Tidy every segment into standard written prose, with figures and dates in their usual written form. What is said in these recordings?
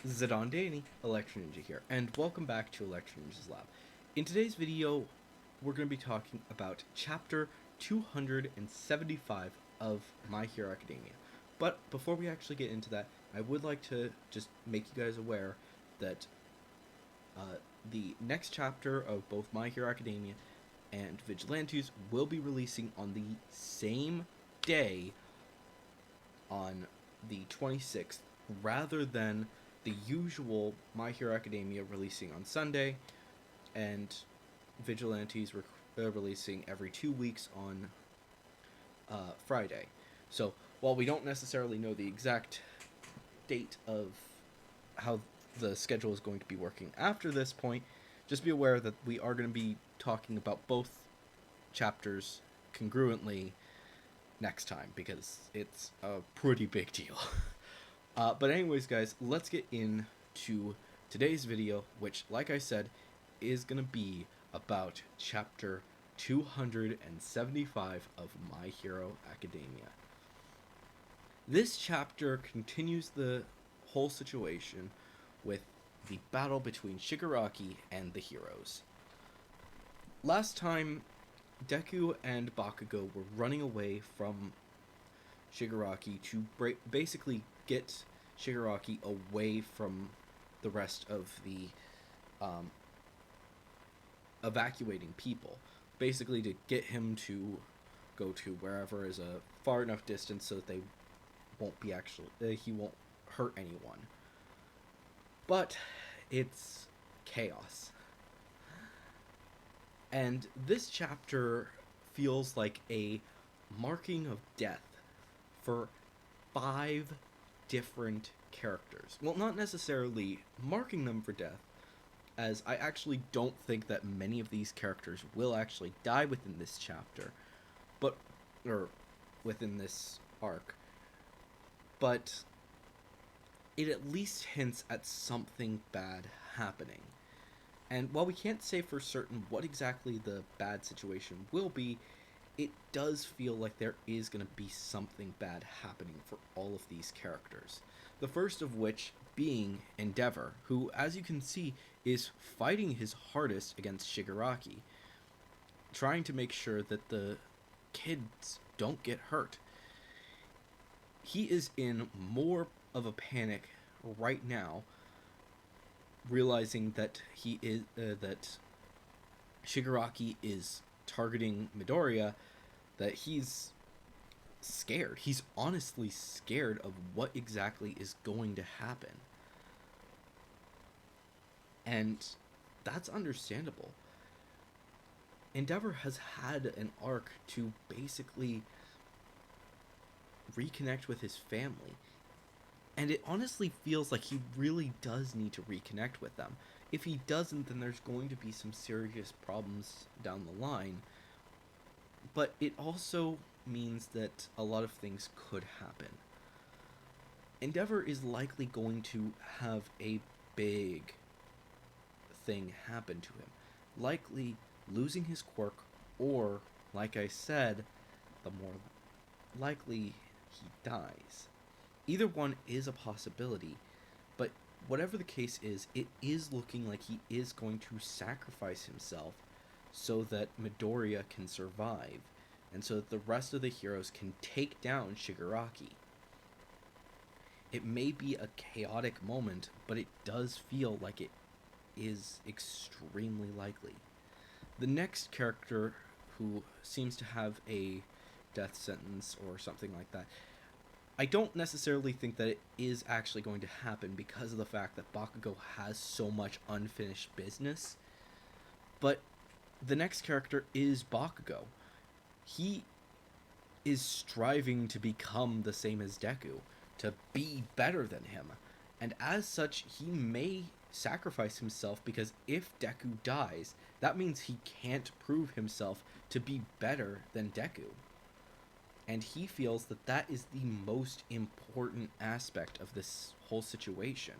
Zidane Danny, Electro Ninja here, and welcome back to Electro Ninja's Lab. In today's video, we're going to be talking about Chapter 275 of My Hero Academia. But before we actually get into that, I would like to just make you guys aware that the next chapter of both My Hero Academia and Vigilantes will be releasing on the same day on the 26th, rather than the usual My Hero Academia releasing on Sunday and Vigilantes releasing every 2 weeks on Friday. So while we don't necessarily know the exact date of how the schedule is going to be working after this point, just be aware that we are going to be talking about both chapters congruently next time, because it's a pretty big deal. But anyways, guys, let's get into today's video, which, like I said, is going to be about Chapter 275 of My Hero Academia. This chapter continues the whole situation with the battle between Shigaraki and the heroes. Last time, Deku and Bakugo were running away from Shigaraki to basically get Shigaraki away from the rest of the evacuating people. Basically to get him to go to wherever is a far enough distance so that they won't be he won't hurt anyone. But it's chaos. And this chapter feels like a marking of death for 5 different characters. Well, not necessarily marking them for death, as I actually don't think that many of these characters will actually die within this chapter, or within this arc. But it at least hints at something bad happening. And while we can't say for certain what exactly the bad situation will be, it does feel like there is going to be something bad happening for all of these characters. The first of which being Endeavor, who, as you can see, is fighting his hardest against Shigaraki, trying to make sure that the kids don't get hurt. He is in more of a panic right now, realizing that that Shigaraki is targeting Midoriya, that he's scared. He's honestly scared of what exactly is going to happen. And that's understandable. Endeavor has had an arc to basically reconnect with his family. And it honestly feels like he really does need to reconnect with them. If he doesn't, then there's going to be some serious problems down the line. But it also means that a lot of things could happen. Endeavor is likely going to have a big thing happen to him. Likely losing his quirk, or, like I said, the more likely he dies. Either one is a possibility, but whatever the case is, it is looking like he is going to sacrifice himself so that Midoriya can survive, and so that the rest of the heroes can take down Shigaraki. It may be a chaotic moment, but it does feel like it is extremely likely. The next character who seems to have a death sentence or something like that, I don't necessarily think that it is actually going to happen because of the fact that Bakugo has so much unfinished business. But the next character is Bakugo. He is striving to become the same as Deku, to be better than him. And as such, he may sacrifice himself, because if Deku dies, that means he can't prove himself to be better than Deku. And he feels that that is the most important aspect of this whole situation.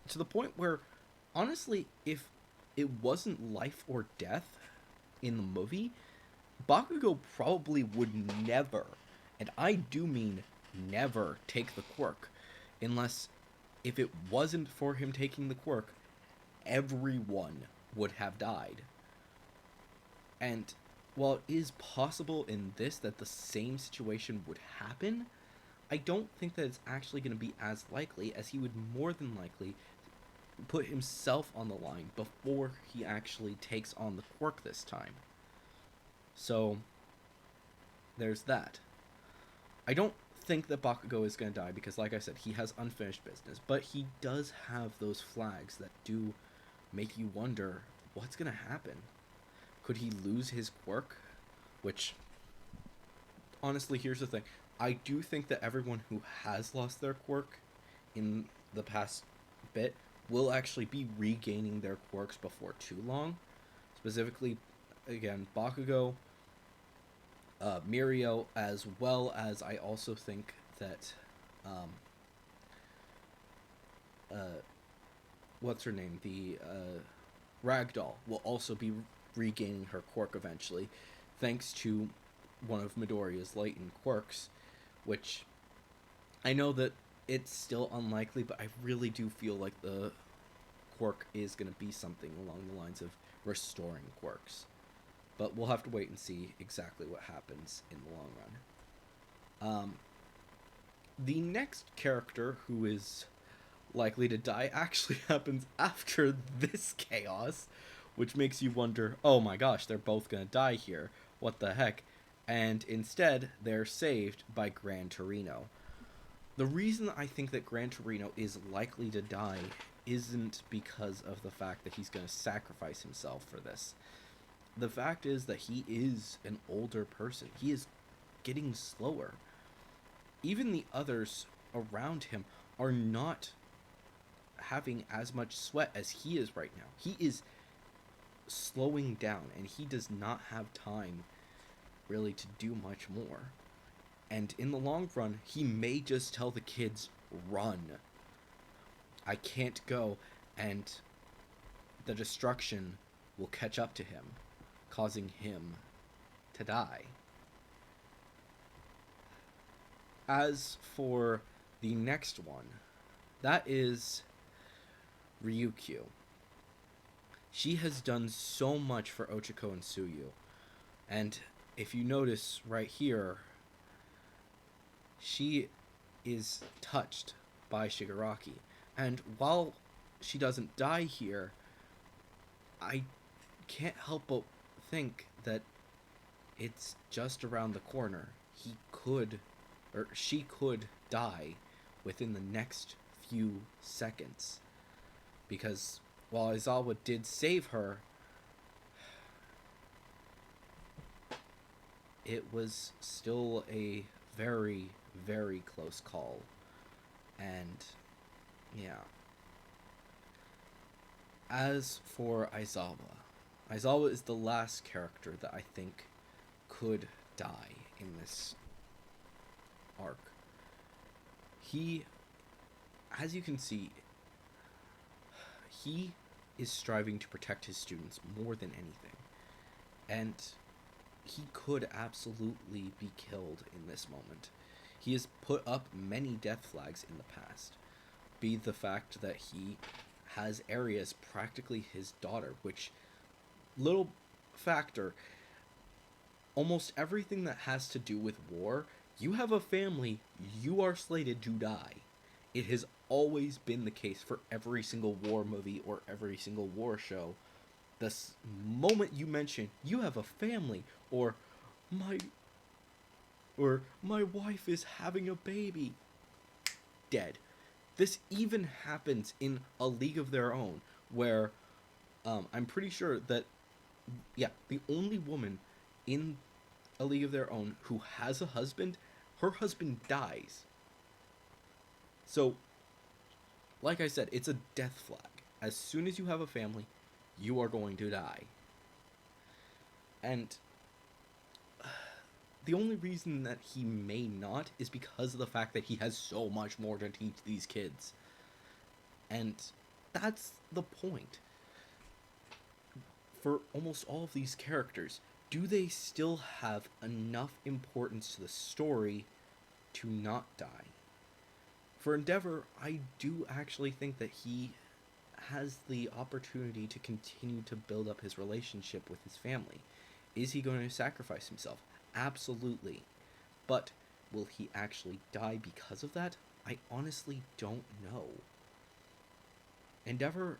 To the point where, honestly, if it wasn't life or death in the movie, Bakugo probably would never, and I do mean never, take the quirk, unless If it wasn't for him taking the quirk, everyone would have died. And while it is possible in this that the same situation would happen, I don't think that it's actually going to be as likely, as he would more than likely put himself on the line before he actually takes on the quirk this time. So, there's that. I don't think that Bakugo is going to die because, like I said, he has unfinished business, but he does have those flags that do make you wonder what's going to happen. Could he lose his quirk? Which, honestly, here's the thing. I do think that everyone who has lost their quirk in the past bit will actually be regaining their quirks before too long. Specifically, again, Bakugo, Mirio, as well as I also think that, what's her name? The Ragdoll will also be regaining her quirk eventually, thanks to one of Midoriya's latent quirks, which I know that it's still unlikely, but I really do feel like the quirk is going to be something along the lines of restoring quirks. But we'll have to wait and see exactly what happens in the long run. The next character who is likely to die actually happens after this chaos, which makes you wonder, oh my gosh, they're both going to die here. What the heck? And instead, they're saved by Gran Torino. The reason I think that Gran Torino is likely to die isn't because of the fact that he's going to sacrifice himself for this. The fact is that he is an older person. He is getting slower. Even the others around him are not having as much sweat as he is right now. He is slowing down, and he does not have time really to do much more. And in the long run, he may just tell the kids, run. I can't go, and the destruction will catch up to him, causing him to die. As for the next one, that is Ryukyu. She has done so much for Ochako and Tsuyu, and if you notice right here, she is touched by Shigaraki. And while she doesn't die here, I can't help but think that it's just around the corner. She could die within the next few seconds. Because while Aizawa did save her, it was still a very, very close call. And, yeah. As for Aizawa is the last character that I think could die in this arc. He, as you can see, he is striving to protect his students more than anything. And he could absolutely be killed in this moment. He has put up many death flags in the past. Be the fact that he has areas practically his daughter, which, little factor, almost everything that has to do with war, you have a family, you are slated to die. It has always been the case for every single war movie or every single war show. The moment you mention you have a family, or my wife is having a baby, dead. This even happens in A League of Their Own, where I'm pretty sure that, yeah, the only woman in A League of Their Own who has a husband, her husband dies. So, like I said, it's a death flag. As soon as you have a family, you are going to die. And the only reason that he may not is because of the fact that he has so much more to teach these kids. And that's the point. For almost all of these characters, do they still have enough importance to the story to not die? For Endeavor, I do actually think that he has the opportunity to continue to build up his relationship with his family. Is he going to sacrifice himself? Absolutely. But will he actually die because of that? I honestly don't know. Endeavor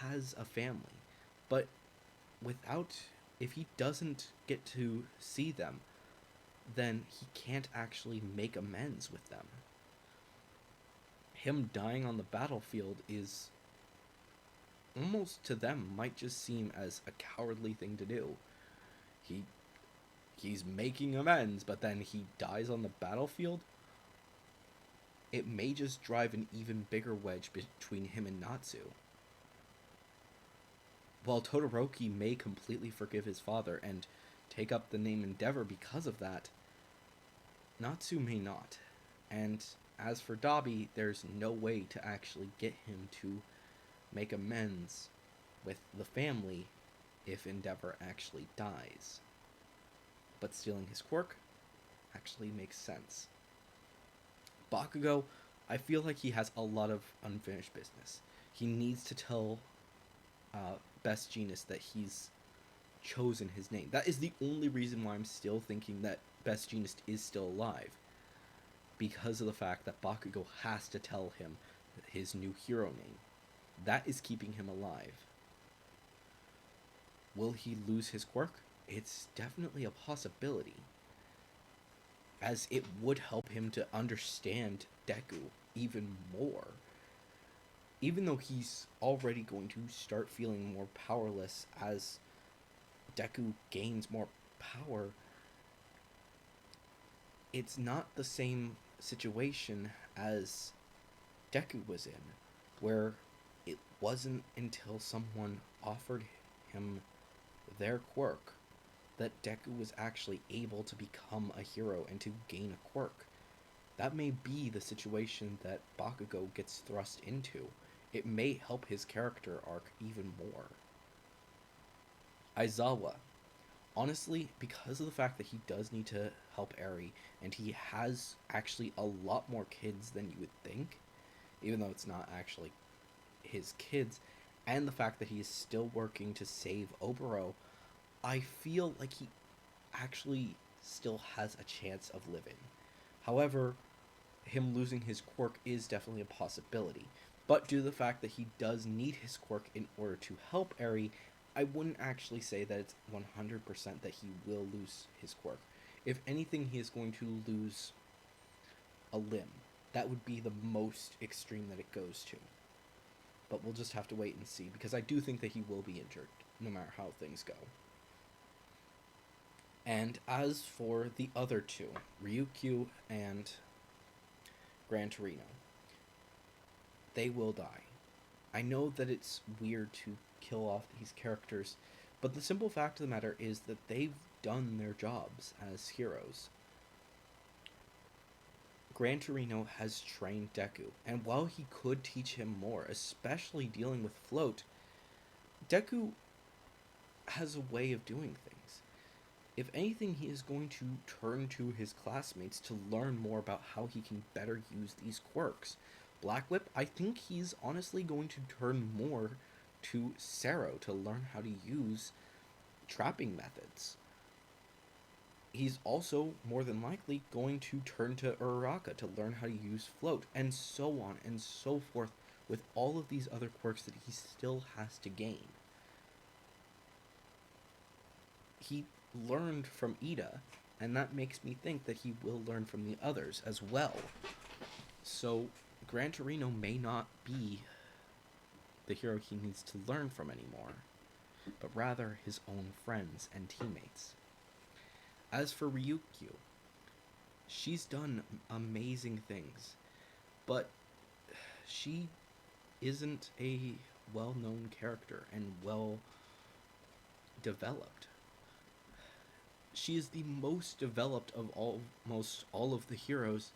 has a family, but without, if he doesn't get to see them, then he can't actually make amends with them. Him dying on the battlefield is almost, to them, might just seem as a cowardly thing to do. He he's making amends, but then he dies on the battlefield. It may just drive an even bigger wedge between him and Natsu. While Todoroki may completely forgive his father and take up the name Endeavor because of that, Natsu may not. And as for Dabi, there's no way to actually get him to make amends with the family if Endeavor actually dies. But stealing his quirk actually makes sense. Bakugo, I feel like he has a lot of unfinished business. He needs to tell Best Jeanist that he's chosen his name. That is the only reason why I'm still thinking that Best Jeanist is still alive. Because of the fact that Bakugo has to tell him his new hero name. That is keeping him alive. Will he lose his quirk? It's definitely a possibility, as it would help him to understand Deku even more. Even though he's already going to start feeling more powerless as Deku gains more power, it's not the same situation as Deku was in, where it wasn't until someone offered him their quirk that Deku was actually able to become a hero and to gain a quirk. That may be the situation that Bakugo gets thrust into. It may help his character arc even more. Aizawa. Honestly, because of the fact that he does need to help Eri, and he has actually a lot more kids than you would think, even though it's not actually his kids, and the fact that he is still working to save Oboro, I feel like he actually still has a chance of living. However, him losing his quirk is definitely a possibility. But due to the fact that he does need his quirk in order to help Eri, I wouldn't actually say that it's 100% that he will lose his quirk. If anything, he is going to lose a limb. That would be the most extreme that it goes to. But we'll just have to wait and see, because I do think that he will be injured, no matter how things go. And as for the other two, Ryukyu and Gran Torino, they will die. I know that it's weird to kill off these characters, but the simple fact of the matter is that they've done their jobs as heroes. Gran Torino has trained Deku, and while he could teach him more, especially dealing with Float, Deku has a way of doing things. If anything, he is going to turn to his classmates to learn more about how he can better use these quirks. Black Whip, I think he's honestly going to turn more to Sero to learn how to use trapping methods. He's also more than likely going to turn to Uraraka to learn how to use Float, and so on and so forth with all of these other quirks that he still has to gain. He learned from Ida, and that makes me think that he will learn from the others as well. So Gran Torino may not be the hero he needs to learn from anymore, but rather his own friends and teammates. As for Ryukyu, she's done amazing things, but she isn't a well-known character and well-developed. She is the most developed of almost all of the heroes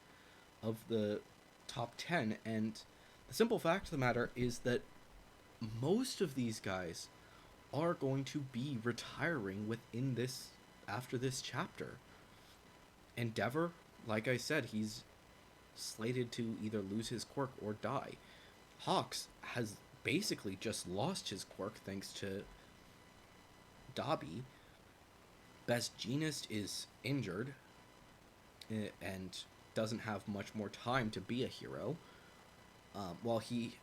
of the top 10, and the simple fact of the matter is that most of these guys are going to be retiring after this chapter. Endeavor, like I said, he's slated to either lose his quirk or die. Hawks has basically just lost his quirk thanks to Dobby. Best Jeanist is injured and doesn't have much more time to be a hero. While he's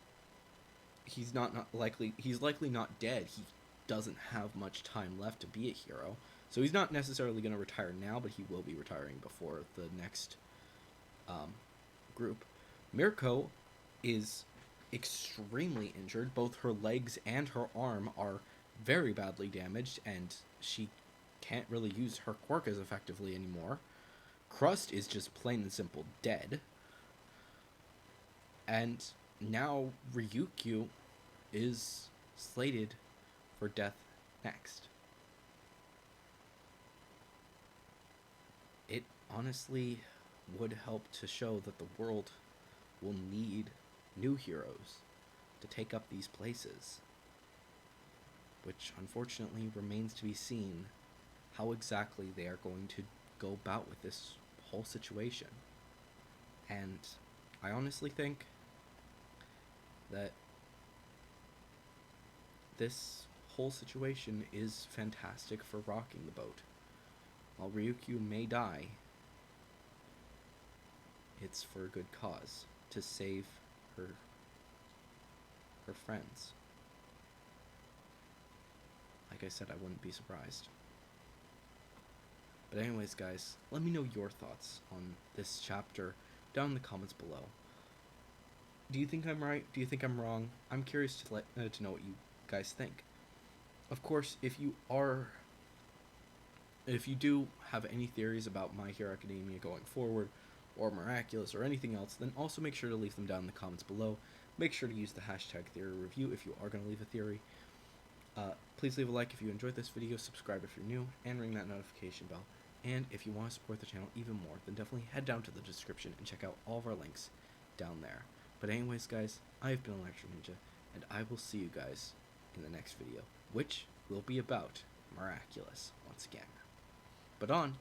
likely not dead. He doesn't have much time left to be a hero, so he's not necessarily going to retire now, but he will be retiring before the next group. Mirko is extremely injured. Both her legs and her arm are very badly damaged, and she can't really use her quirk as effectively anymore. Crust is just plain and simple dead. And now Ryukyu is slated for death next. It honestly would help to show that the world will need new heroes to take up these places, which unfortunately remains to be seen how exactly they are going to go about with this whole situation. And I honestly think that this whole situation is fantastic for rocking the boat. While Ryukyu may die, it's for a good cause, to save her friends. Like I said, I wouldn't be surprised. But anyways, guys, let me know your thoughts on this chapter down in the comments below. Do you think I'm right? Do you think I'm wrong? I'm curious to know what you guys think. Of course, if you do have any theories about My Hero Academia going forward, or Miraculous, or anything else, then also make sure to leave them down in the comments below. Make sure to use the hashtag #TheoryReview if you are going to leave a theory. Please leave a like if you enjoyed this video, subscribe if you're new, and ring that notification bell. And if you want to support the channel even more, then definitely head down to the description and check out all of our links down there. But anyways, guys, I've been Electro Ninja, and I will see you guys in the next video, which will be about Miraculous once again. But on